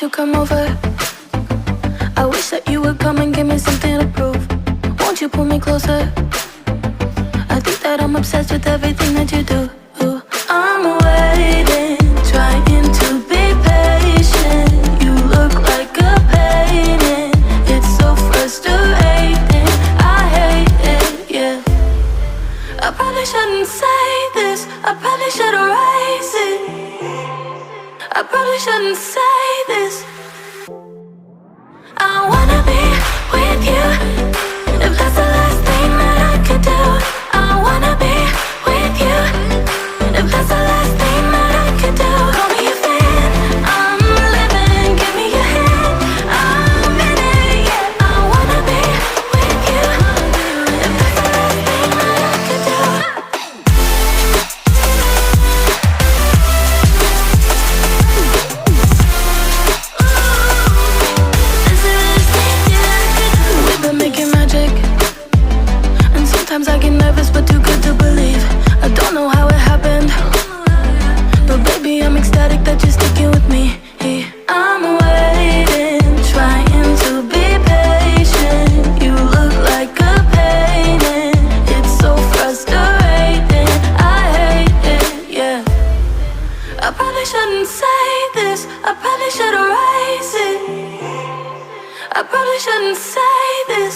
you to come over. I wish that you would come and give me something to prove. Won't you pull me closer? I think that I'm obsessed with everything that you do. I'm waiting, trying to be patient. You look like a painting. It's so frustrating. I hate it, yeah. I probably shouldn't say this. I probably should erase it. I probably shouldn't say this. I wanna be with you. If that's the last thing that I could do, I wanna be with you. If that's the last thing that I could do, call me a fan. I'm living, give me your hand. I'm in it, yeah. I wanna be with you. If that's the last thing that I could do. We've been making magic, and sometimes I get nervous but too good to believe. I don't know how it happened, but baby I'm ecstatic that you're sticking with me. I'm waiting, trying to be patient. You look like a painting. It's so frustrating. I hate it, yeah. I probably shouldn't say this. I probably should erase it. I probably shouldn't say this.